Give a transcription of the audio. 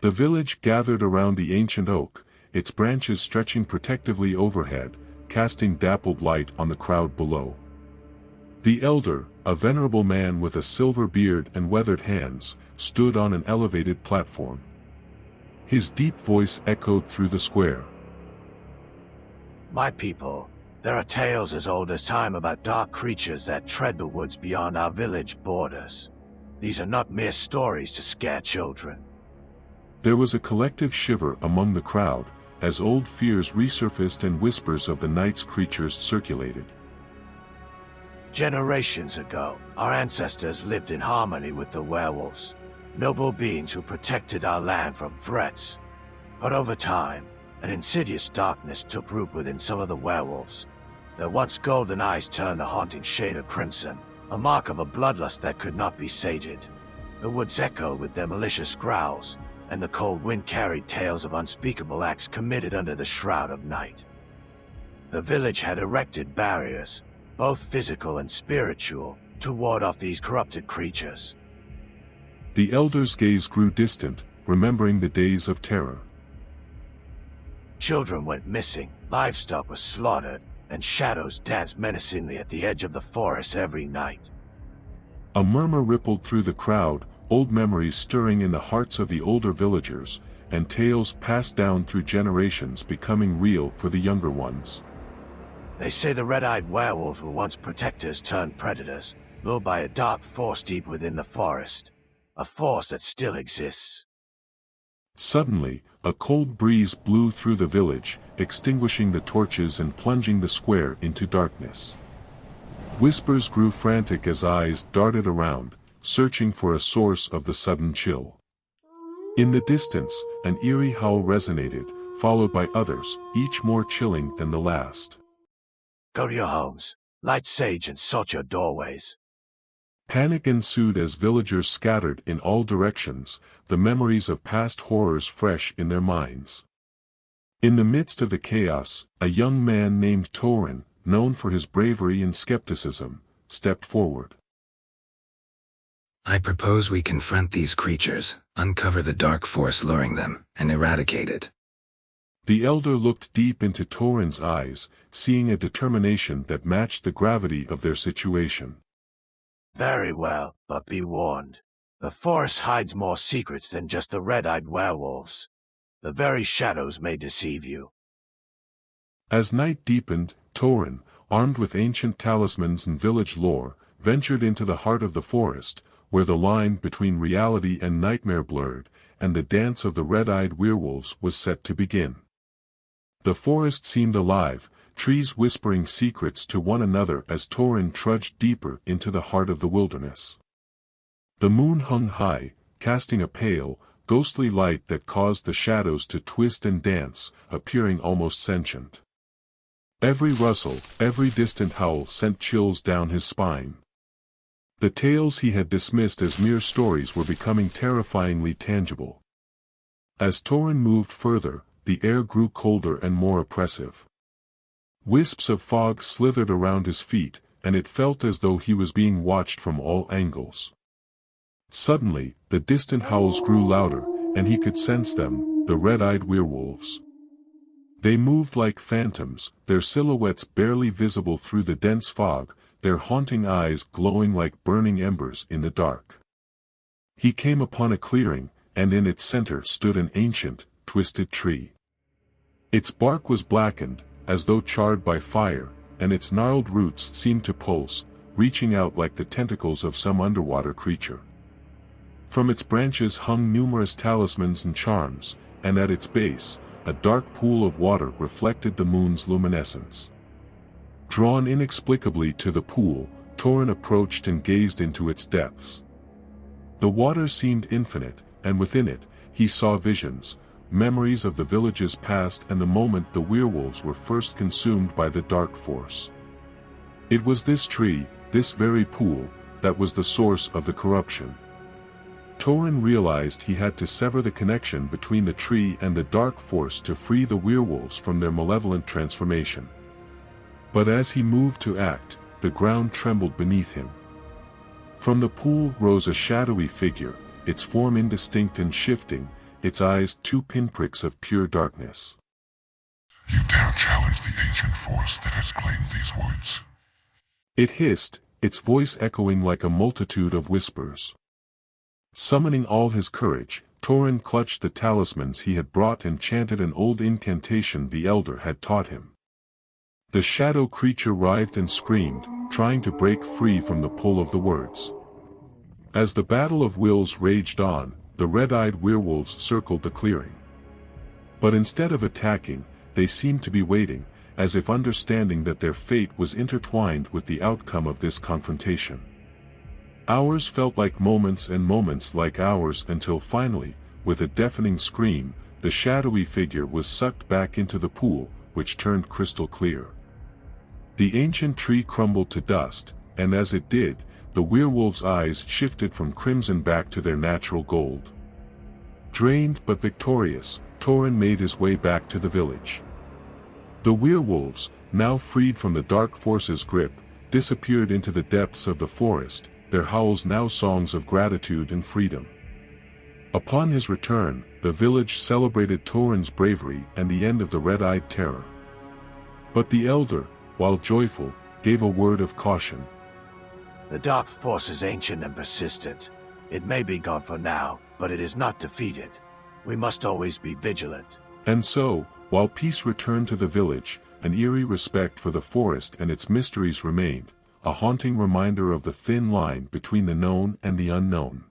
The village gathered around the ancient oak, its branches stretching protectively overhead, casting dappled light on the crowd below. The elder, a venerable man with a silver beard and weathered hands, stood on an elevated platform. His deep voice echoed through the square. My people, there are tales as old as time about dark creatures that tread the woods beyond our village borders. These are not mere stories to scare children. There was a collective shiver among the crowd, as old fears resurfaced and whispers of the night's creatures circulated. Generations ago, our ancestors lived in harmony with the werewolves, noble beings who protected our land from threats. But over time, an insidious darkness took root within some of the werewolves. Their once golden eyes turned a haunting shade of crimson, a mark of a bloodlust that could not be sated. The woods echoed with their malicious growls, and the cold wind carried tales of unspeakable acts committed under the shroud of night. The village had erected barriers, both physical and spiritual, to ward off these corrupted creatures. The elder's gaze grew distant, remembering the days of terror. Children went missing, livestock was slaughtered, and shadows danced menacingly at the edge of the forest every night. A murmur rippled through the crowd, old memories stirring in the hearts of the older villagers, and tales passed down through generations becoming real for the younger ones. They say the red-eyed werewolves were once protectors turned predators, lured by a dark force deep within the forest. A force that still exists. Suddenly, a cold breeze blew through the village, extinguishing the torches and plunging the square into darkness. Whispers grew frantic as eyes darted around, searching for a source of the sudden chill. In the distance, an eerie howl resonated, followed by others, each more chilling than the last. Go to your homes, light sage and salt your doorways. Panic ensued as villagers scattered in all directions, the memories of past horrors fresh in their minds. In the midst of the chaos, a young man named Torin, known for his bravery and skepticism, stepped forward. I propose we confront these creatures, uncover the dark force luring them, and eradicate it. The elder looked deep into Torin's eyes, seeing a determination that matched the gravity of their situation. Very well, but be warned. The forest hides more secrets than just the red-eyed werewolves. The very shadows may deceive you. As night deepened, Torin, armed with ancient talismans and village lore, ventured into the heart of the forest, where the line between reality and nightmare blurred, and the dance of the red-eyed werewolves was set to begin. The forest seemed alive, trees whispering secrets to one another as Torin trudged deeper into the heart of the wilderness. The moon hung high, casting a pale, ghostly light that caused the shadows to twist and dance, appearing almost sentient. Every rustle, every distant howl sent chills down his spine. The tales he had dismissed as mere stories were becoming terrifyingly tangible. As Torin moved further, the air grew colder and more oppressive. Wisps of fog slithered around his feet, and it felt as though he was being watched from all angles. Suddenly, the distant howls grew louder, and he could sense them, the red-eyed werewolves. They moved like phantoms, their silhouettes barely visible through the dense fog, their haunting eyes glowing like burning embers in the dark. He came upon a clearing, and in its center stood an ancient, twisted tree. Its bark was blackened, as though charred by fire, and its gnarled roots seemed to pulse, reaching out like the tentacles of some underwater creature. From its branches hung numerous talismans and charms, and at its base, a dark pool of water reflected the moon's luminescence. Drawn inexplicably to the pool, Torin approached and gazed into its depths. The water seemed infinite, and within it, he saw visions, memories of the village's past and the moment the werewolves were first consumed by the dark force. It was this tree, this very pool, that was the source of the corruption. Torin realized he had to sever the connection between the tree and the dark force to free the werewolves from their malevolent transformation. But as he moved to act, the ground trembled beneath him. From the pool rose a shadowy figure, its form indistinct and shifting, its eyes 2 pinpricks of pure darkness. You dare challenge the ancient force that has claimed these woods? It hissed, its voice echoing like a multitude of whispers. Summoning all his courage, Torin clutched the talismans he had brought and chanted an old incantation the elder had taught him. The shadow creature writhed and screamed, trying to break free from the pull of the words. As the battle of wills raged on, the red-eyed werewolves circled the clearing. But instead of attacking, they seemed to be waiting, as if understanding that their fate was intertwined with the outcome of this confrontation. Hours felt like moments and moments like hours until finally, with a deafening scream, the shadowy figure was sucked back into the pool, which turned crystal clear. The ancient tree crumbled to dust, and as it did, the werewolves' eyes shifted from crimson back to their natural gold. Drained but victorious, Torin made his way back to the village. The werewolves, now freed from the dark force's grip, disappeared into the depths of the forest, their howls now songs of gratitude and freedom. Upon his return, the village celebrated Torin's bravery and the end of the red-eyed terror. But the elder, while joyful, gave a word of caution. The dark force is ancient and persistent. It may be gone for now, but it is not defeated. We must always be vigilant. And so, while peace returned to the village, an eerie respect for the forest and its mysteries remained, a haunting reminder of the thin line between the known and the unknown.